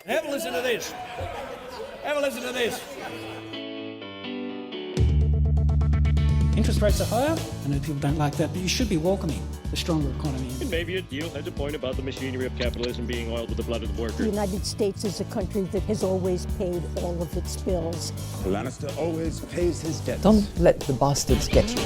Have a listen to this. Have a listen to this. Interest rates are higher. I know people don't like that, but you should be welcoming the stronger economy. And maybe a deal has a point about the machinery of capitalism being oiled with the blood of the workers. The United States is a country that has always paid all of its bills. Lannister always pays his debts. Don't let the bastards get you.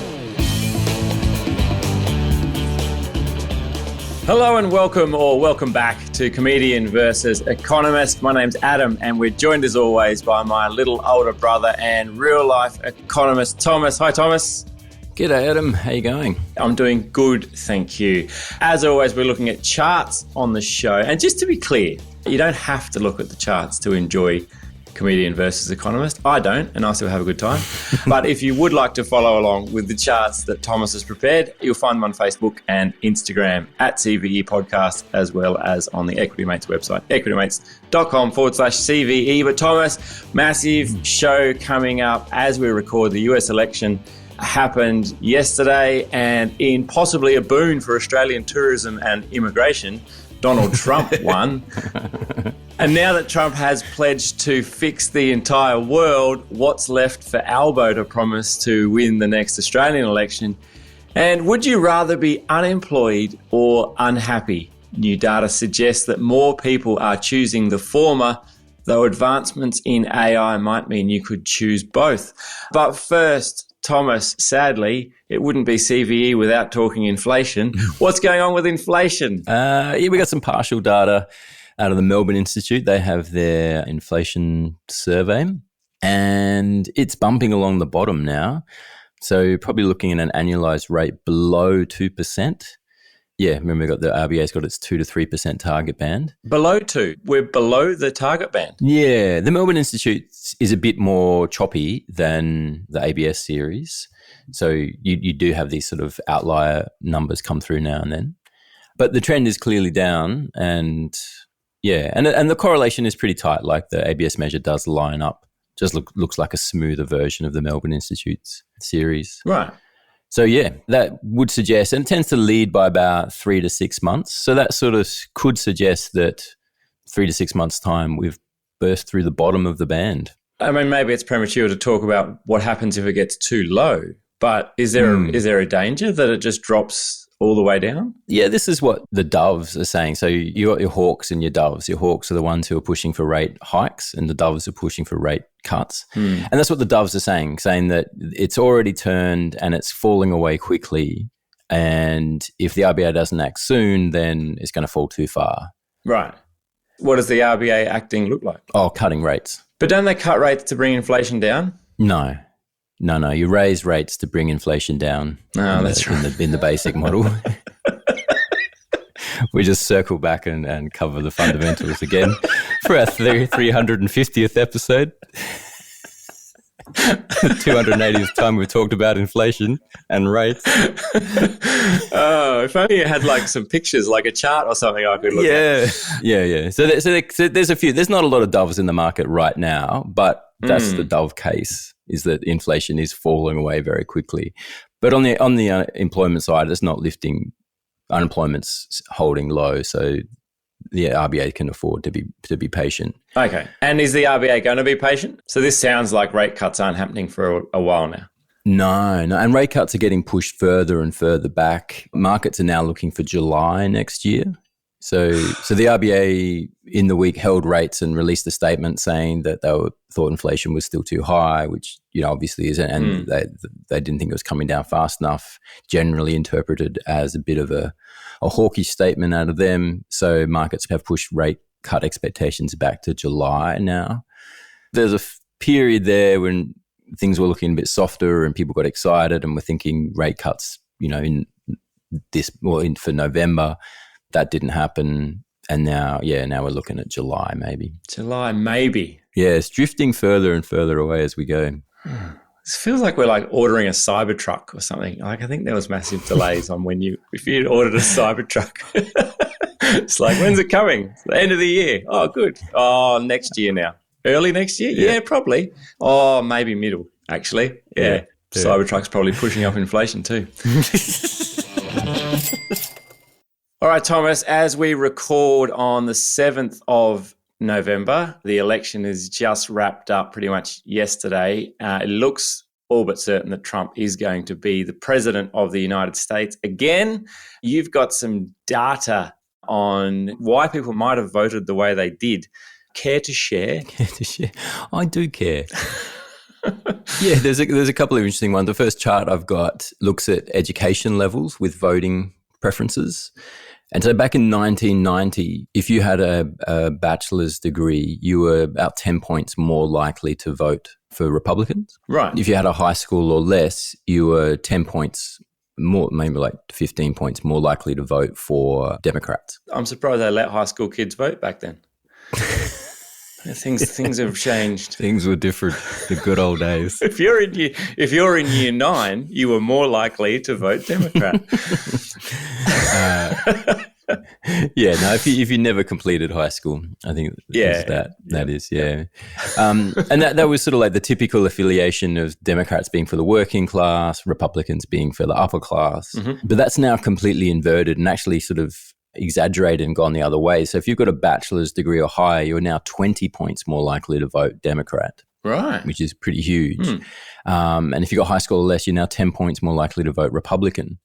Hello and welcome back to Comedian versus Economist. My name's Adam and we're joined as always by my little older brother and real life economist, Thomas. Hi, Thomas. G'day, Adam. How you going? I'm doing good, thank you. As always, we're looking at charts on the show. And just to be clear, you don't have to look at the charts to enjoy Comedian versus Economist. I don't, and I still have a good time. But if you would like to follow along with the charts that Thomas has prepared, you'll find them on Facebook and Instagram at CVE Podcast, as well as on the Equity Mates website, equitymates.com/CVE. But Thomas, massive show coming up as we record. The US election happened yesterday, and in possibly a boon for Australian tourism and immigration, Donald Trump won. And now that Trump has pledged to fix the entire world, what's left for Albo to promise to win the next Australian election? And would you rather be unemployed or unhappy? New data suggests that more people are choosing the former, though advancements in AI might mean you could choose both. But first, Thomas, sadly, it wouldn't be CVE without talking inflation. What's going on with inflation? We got some partial data out of the Melbourne Institute. They have their inflation survey and it's bumping along the bottom now. So you're probably looking at an annualized rate below 2%. Yeah, remember the RBA's got its 2 to 3% target band. Below 2. We're below the target band. Yeah, the Melbourne Institute is a bit more choppy than the ABS series. So you do have these sort of outlier numbers come through now and then. But the trend is clearly down and yeah, and the correlation is pretty tight. Like the ABS measure does line up, just looks like a smoother version of the Melbourne Institute's series. Right. So yeah, that would suggest, and it tends to lead by about 3 to 6 months. So that sort of could suggest that 3 to 6 months' time, we've burst through the bottom of the band. I mean, maybe it's premature to talk about what happens if it gets too low, but is there a danger that it just drops all the way down? Yeah, this is what the doves are saying. So you got your hawks and your doves. Your hawks are the ones who are pushing for rate hikes and the doves are pushing for rate cuts. And that's what the doves are saying that it's already turned and it's falling away quickly. And if the RBA doesn't act soon, then it's going to fall too far. Right. What does the RBA acting look like? Oh, cutting rates. But don't they cut rates to bring inflation down? No. You raise rates to bring inflation down. Oh, that's right. In the basic model. We just circle back and cover the fundamentals again for our 350th episode. 280th time we've talked about inflation and rates. Oh, if only you had like some pictures, like a chart or something I could look at. Yeah. So there's a few. There's not a lot of doves in the market right now, but that's the dove case, is that inflation is falling away very quickly. But on the employment side, it's not lifting. Unemployment's holding low, so the RBA can afford to be patient. Okay. And is the RBA going to be patient? So this sounds like rate cuts aren't happening for a while now. No. And rate cuts are getting pushed further and further back. Markets are now looking for July next year. So the RBA in the week held rates and released a statement saying that they thought inflation was still too high, which obviously isn't, and they didn't think it was coming down fast enough. Generally interpreted as a bit of a hawkish statement out of them. So markets have pushed rate cut expectations back to July now. There's a period there when things were looking a bit softer and people got excited and were thinking rate cuts, for November. That didn't happen. And now we're looking at July, maybe. July, maybe. Yeah, it's drifting further and further away as we go. This feels like we're like ordering a Cybertruck or something. Like I think there was massive delays on if you'd ordered a Cybertruck. It's like, when's it coming? It's the end of the year. Oh, good. Oh, next year now. Early next year? Yeah, probably. Oh, maybe middle, actually. Yeah. Cybertruck's probably pushing up inflation too. All right, Thomas, as we record on the 7th of November. The election is just wrapped up pretty much yesterday. It looks all but certain that Trump is going to be the president of the United States again. You've got some data on why people might have voted the way they did. Care to share? Care to share? I do care. Yeah, there's a couple of interesting ones. The first chart I've got looks at education levels with voting preferences. And so back in 1990, if you had a bachelor's degree, you were about 10 points more likely to vote for Republicans. Right. If you had a high school or less, you were 10 points more, maybe like 15 points more likely to vote for Democrats. I'm surprised they let high school kids vote back then. Things have changed. Things were different. The good old days. If you're in year 9, you were more likely to vote Democrat. Yeah, no. If you never completed high school, I think that is. And that was sort of like the typical affiliation of Democrats being for the working class, Republicans being for the upper class. Mm-hmm. But that's now completely inverted and actually sort of exaggerated and gone the other way. So if you've got a bachelor's degree or higher, you're now 20 points more likely to vote Democrat. Right. Which is pretty huge. And if you've got high school or less, you're now 10 points more likely to vote Republican.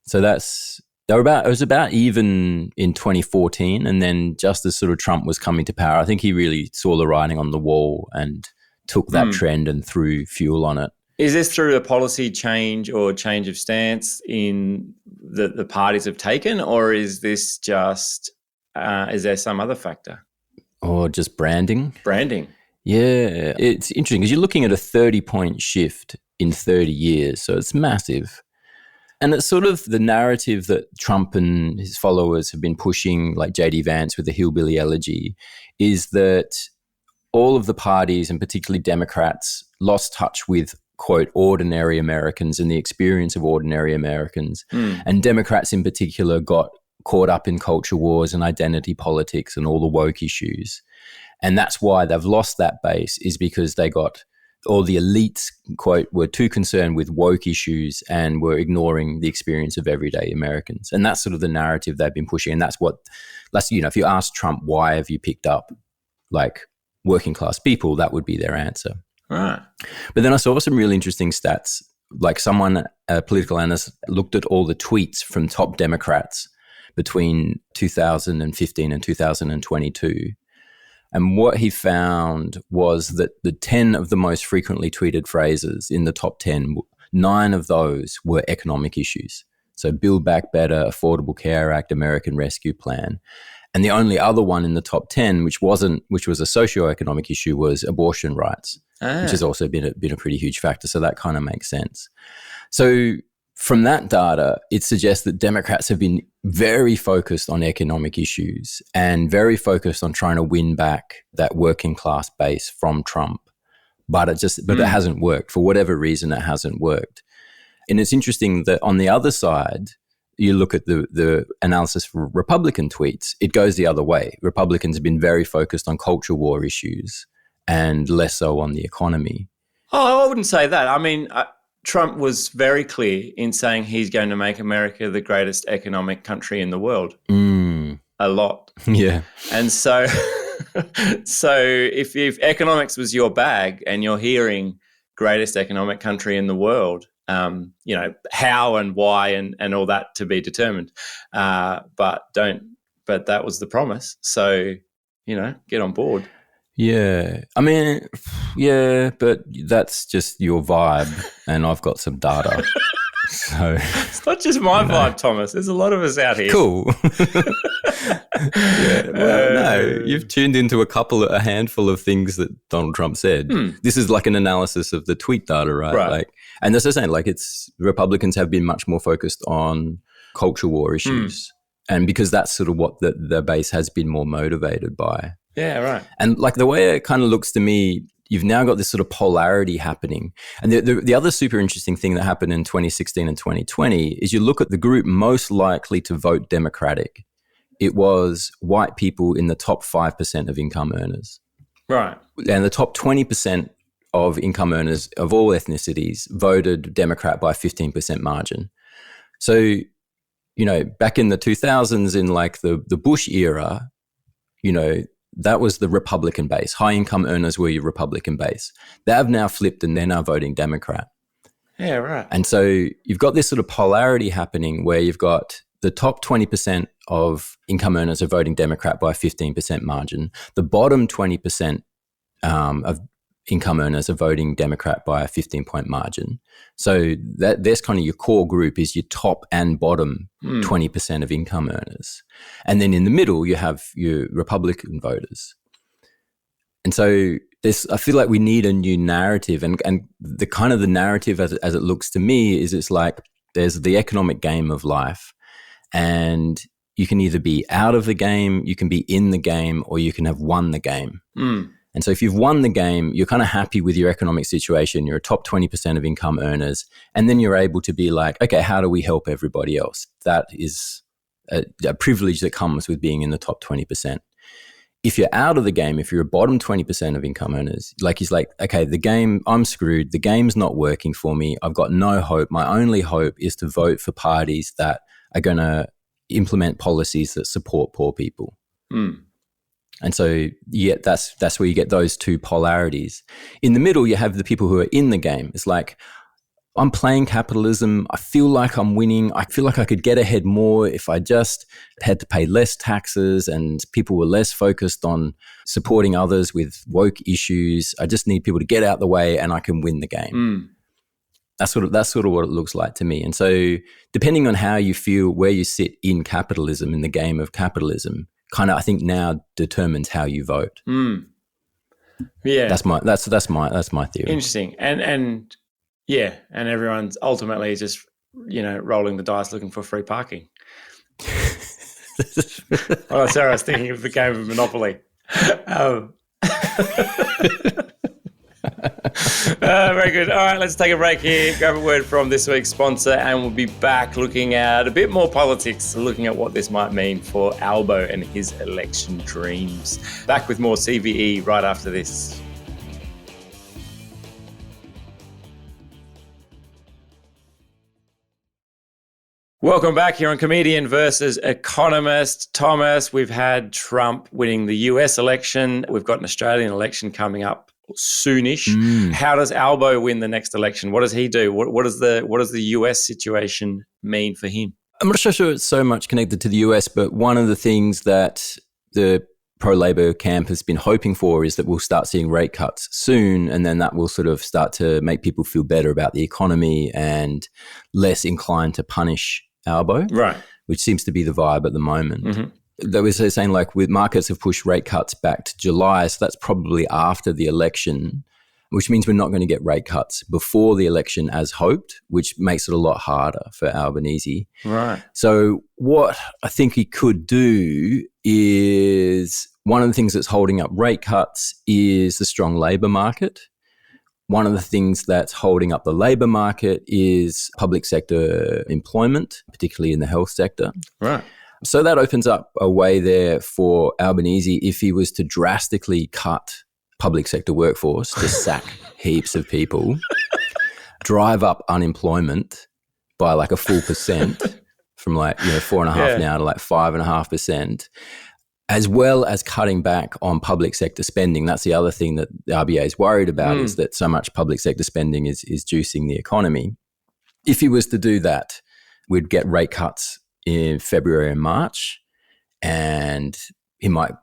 So it was about even in 2014. And then just as sort of Trump was coming to power, I think he really saw the writing on the wall and took that trend and threw fuel on it. Is this through a policy change or change of stance in the parties have taken, or is this just, is there some other factor? Or just branding? Branding. Yeah. It's interesting because you're looking at a 30-point shift in 30 years. So it's massive. And it's sort of the narrative that Trump and his followers have been pushing, like J.D. Vance with the hillbilly elegy, is that all of the parties, and particularly Democrats, lost touch with, quote, ordinary Americans and the experience of ordinary Americans. And Democrats in particular got caught up in culture wars and identity politics and all the woke issues. And that's why they've lost that base, is because they got, all the elites, quote, were too concerned with woke issues and were ignoring the experience of everyday Americans. And that's sort of the narrative they've been pushing. And that's, if you ask Trump, why have you picked up like working class people, that would be their answer. Right. But then I saw some really interesting stats. Like a political analyst, looked at all the tweets from top Democrats between 2015 and 2022. And what he found was that the 10 of the most frequently tweeted phrases in the top 10, 9 of those were economic issues. So Build Back Better, Affordable Care Act, American Rescue Plan. And the only other one in the top 10, which was a socioeconomic issue, was abortion rights, which has also been a pretty huge factor. So that kind of makes sense. So from that data, it suggests that Democrats have been very focused on economic issues and very focused on trying to win back that working class base from Trump. But it hasn't worked. For whatever reason, it hasn't worked. And it's interesting that on the other side, you look at the analysis for Republican tweets, it goes the other way. Republicans have been very focused on culture war issues and less so on the economy. Oh, I wouldn't say that. I mean, Trump was very clear in saying he's going to make America the greatest economic country in the world. A lot. Yeah. And so if economics was your bag and you're hearing greatest economic country in the world, how and why and all that to be determined. But that was the promise. So, get on board. Yeah. I mean, yeah, but that's just your vibe and I've got some data. So it's not just my vibe, Thomas. There's a lot of us out here. Cool. Yeah, well, no, you've tuned into a handful of things that Donald Trump said. This is like an analysis of the tweet data, right? Like, and that's the same. Like, Republicans have been much more focused on culture war issues, and because that's sort of what the base has been more motivated by. Yeah, right. And like the way it kind of looks to me, you've now got this sort of polarity happening. And the other super interesting thing that happened in 2016 and 2020 is you look at the group most likely to vote Democratic. It was white people in the top 5% of income earners. Right. And the top 20% of income earners of all ethnicities voted Democrat by a 15% margin. So, back in the 2000s in like the Bush era, that was the Republican base. High income earners were your Republican base. They have now flipped and they're now voting Democrat. Yeah, right. And so you've got this sort of polarity happening where you've got the top 20% of income earners are voting Democrat by a 15% margin. The bottom 20% of income earners are voting Democrat by a 15-point margin. So that's kind of your core group is your top and bottom 20% of income earners. And then in the middle, you have your Republican voters. And so I feel like we need a new narrative. And the kind of the narrative as it looks to me is it's like there's the economic game of life. And you can either be out of the game, you can be in the game, or you can have won the game. And so if you've won the game, you're kind of happy with your economic situation. You're a top 20% of income earners. And then you're able to be like, okay, how do we help everybody else? That is a privilege that comes with being in the top 20%. If you're out of the game, if you're a bottom 20% of income earners, like he's like, okay, the game, I'm screwed. The game's not working for me. I've got no hope. My only hope is to vote for parties that are going to implement policies that support poor people. And so, yeah, that's where you get those two polarities. In the middle, you have the people who are in the game. It's like, I'm playing capitalism. I feel like I'm winning. I feel like I could get ahead more if I just had to pay less taxes and people were less focused on supporting others with woke issues. I just need people to get out the way and I can win the game. That's sort of what it looks like to me. And so depending on how you feel, where you sit in capitalism, in the game of capitalism, kind of I think now determines how you vote. Yeah. That's my theory. Interesting. And yeah, and everyone's ultimately just, rolling the dice looking for free parking. Oh, sorry, I was thinking of the game of Monopoly. Very good. All right, let's take a break here, grab a word from this week's sponsor, and we'll be back looking at a bit more politics, looking at what this might mean for Albo and his election dreams. Back with more CVE right after this. Welcome back here on Comedian versus Economist. Thomas, we've had Trump winning the US election. We've got an Australian election coming up soonish. How does Albo win the next election? What does he do? What does the US situation mean for him? I'm not sure it's so much connected to the US, but one of the things that the pro-Labor camp has been hoping for is that we'll start seeing rate cuts soon, and then that will sort of start to make people feel better about the economy and less inclined to punish Albo, right? Which seems to be the vibe at the moment. They were saying like with markets have pushed rate cuts back to July, so that's probably after the election, which means we're not going to get rate cuts before the election as hoped, which makes it a lot harder for Albanese. Right. So what I think he could do is one of the things that's holding up rate cuts is the strong labour market. One of the things that's holding up the labour market is public sector employment, particularly in the health sector. Right. So that opens up a way there for Albanese if he was to drastically cut public sector workforce, to sack heaps of people, drive up unemployment by like a full percent from 4.5 now to like 5.5%, as well as cutting back on public sector spending. That's the other thing that the RBA is worried about is that so much public sector spending is juicing the economy. If he was to do that, we'd get rate cuts in February and March, and he might,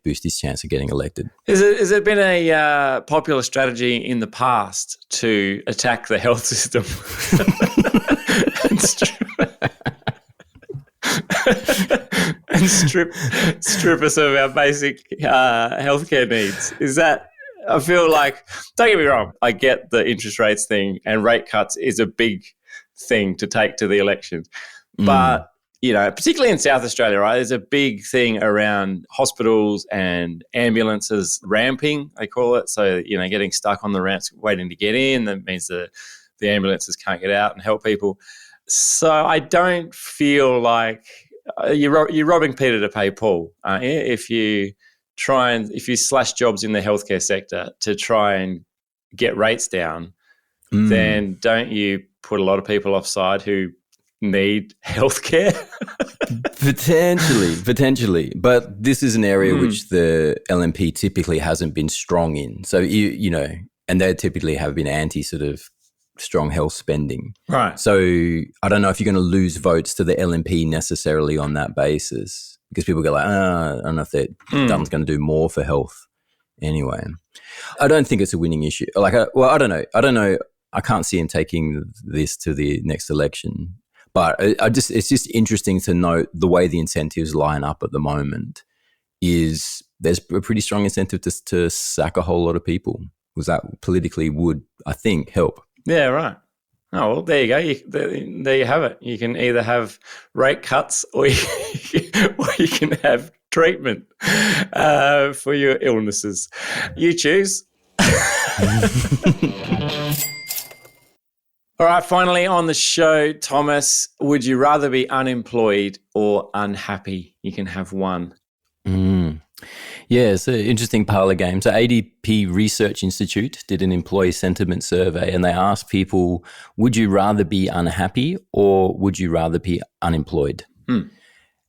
boost his chance of getting elected. Has it been a popular strategy in the past to attack the health system and strip us of our basic healthcare needs? Is that? I feel like, don't get me wrong, I get the interest rates thing, and rate cuts is a big thing to take to the elections. But, particularly in South Australia, right, there's a big thing around hospitals and ambulances ramping, they call it. So, getting stuck on the ramps waiting to get in. That means the ambulances can't get out and help people. So I don't feel like you're robbing Peter to pay Paul. If you slash jobs in the healthcare sector to try and get rates down, then don't you put a lot of people offside who need healthcare? Potentially. But this is an area which the LNP typically hasn't been strong in. So, you know, and they typically have been anti sort of strong health spending. Right. So I don't know if you're going to lose votes to the LNP necessarily on that basis, because people go like, I don't know if that Dunn's going to do more for health anyway. I don't think it's a winning issue. Like, I don't know. I can't see him taking this to the next election. But it's just interesting to note the way the incentives line up at the moment is there's a pretty strong incentive to sack a whole lot of people, because that politically would, I think, help. Yeah, right. Oh, well, there you go. There you have it. You can either have rate cuts or you can have treatment for your illnesses. You choose. All right, finally on the show, Thomas, would you rather be unemployed or unhappy? You can have one. Yeah, it's an interesting parlor game. So ADP Research Institute did an employee sentiment survey, and they asked people, would you rather be unhappy or would you rather be unemployed?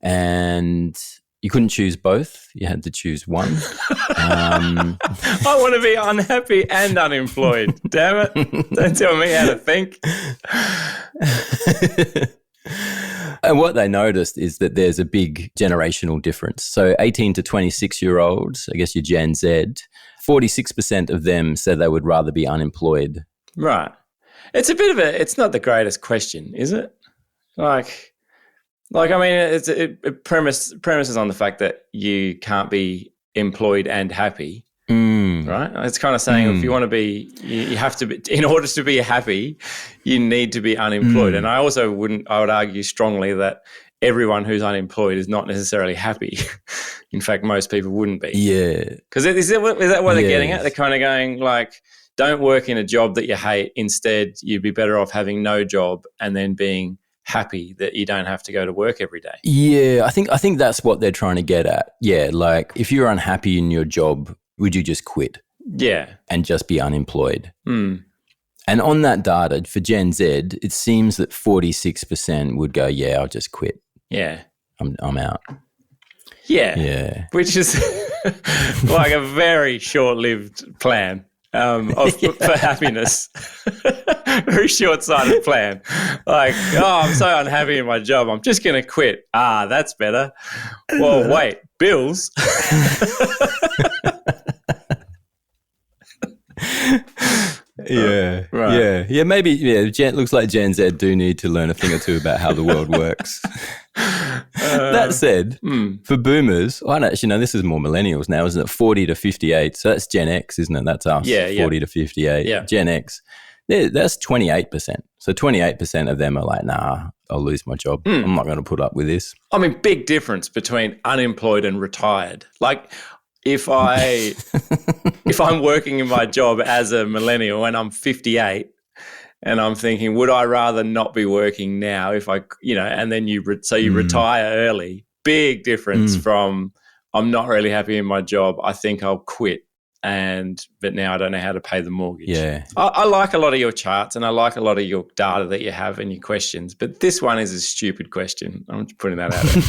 And you couldn't choose both. You had to choose one. I want to be unhappy and unemployed. Damn it. Don't tell me how to think. And what they noticed is that there's a big generational difference. So 18 to 26-year-olds, I guess your Gen Z, 46% of them said they would rather be unemployed. Right. It's it's not the greatest question, is it? Like I mean, it premises on the fact that you can't be employed and happy, right? It's kind of saying if you want to be, you have to be, in order to be happy, you need to be unemployed. And I would argue strongly that everyone who's unemployed is not necessarily happy. In fact, most people wouldn't be. Yeah. Because is that what they're getting at? They're kind of going like, don't work in a job that you hate. Instead, you'd be better off having no job and then being happy that you don't have to go to work every day. Yeah, I think that's what they're trying to get at. Yeah, like if you're unhappy in your job, would you just quit? Yeah. And just be unemployed? And on that data, for Gen Z, it seems that 46% would go, yeah, I'll just quit. Yeah. I'm out. Yeah. Yeah. Which is like a very short-lived plan. For happiness. Very short-sighted plan. Like, I'm so unhappy in my job, I'm just going to quit. That's better. Well, wait, bills? Yeah. Right. Yeah. Maybe, looks like Gen Z do need to learn a thing or two about how the world works. That said, for boomers, I don't actually know, this is more millennials now, isn't it? 40 to 58. So that's Gen X, isn't it? That's us. Yeah. 40 to 58. Yeah. Gen X. That's 28%. So 28% of them are like, nah, I'll lose my job. I'm not going to put up with this. I mean, big difference between unemployed and retired. Like, if I'm working in my job as a millennial and I'm 58 and I'm thinking, would I rather not be working now if I, and then you retire early, big difference from I'm not really happy in my job. I think I'll quit. But now I don't know how to pay the mortgage. Yeah. I like a lot of your charts and I like a lot of your data that you have and your questions, but this one is a stupid question. I'm just putting that out there.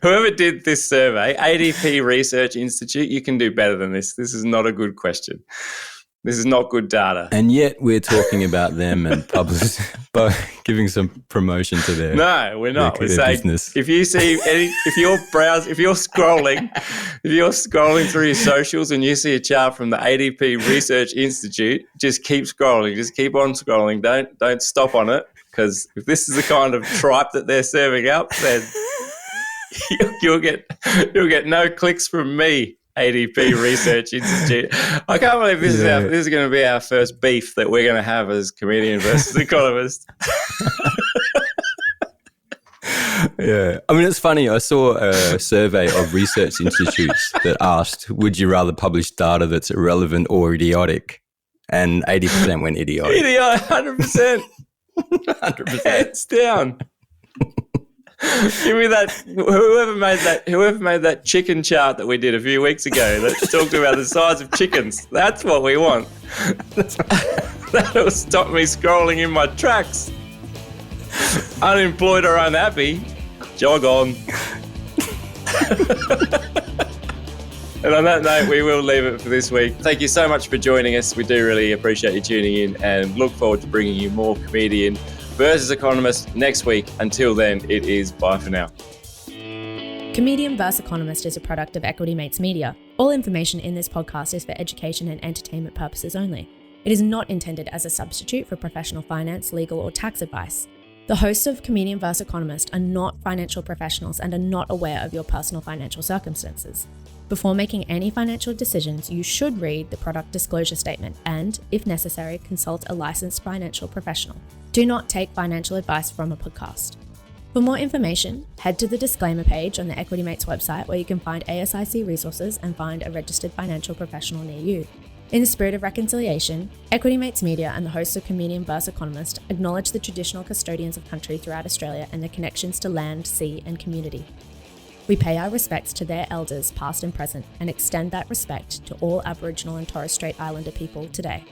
Whoever did this survey, ADP Research Institute, you can do better than this. This is not a good question. This is not good data. And yet we're talking about them and giving some promotion to their No, we're not. We're saying business. if you're scrolling through your socials and you see a chart from the ADP Research Institute, just keep scrolling. Just keep on scrolling. Don't stop on it, because if this is the kind of tripe that they're serving up, then you'll get no clicks from me, ADP Research Institute. I can't believe this is going to be our first beef that we're going to have as Comedian versus Economist. Yeah. I mean, it's funny. I saw a survey of research institutes that asked, would you rather publish data that's irrelevant or idiotic? And 80% went idiotic. Idiotic, 100%. 100%. Hands down. Give me that. Whoever made that chicken chart that we did a few weeks ago that talked about the size of chickens. That's what we want. That'll stop me scrolling in my tracks. Unemployed or unhappy, Jog on. And on that note, we will leave it for this week. Thank you so much for joining us. We do really appreciate you tuning in and look forward to bringing you more Comedian versus Economist next week. Until then, it is bye for now. Comedian vs Economist is a product of Equity Mates Media. All information in this podcast is for education and entertainment purposes only. It is not intended as a substitute for professional finance, legal, or tax advice. The hosts of Comedian vs Economist are not financial professionals and are not aware of your personal financial circumstances. Before making any financial decisions, you should read the product disclosure statement and, if necessary, consult a licensed financial professional. Do not take financial advice from a podcast. For more information, head to the disclaimer page on the Equity Mates website where you can find ASIC resources and find a registered financial professional near you. In the spirit of reconciliation, Equity Mates Media and the hosts of Comedian vs Economist acknowledge the traditional custodians of country throughout Australia and their connections to land, sea and community. We pay our respects to their elders, past and present, and extend that respect to all Aboriginal and Torres Strait Islander people today.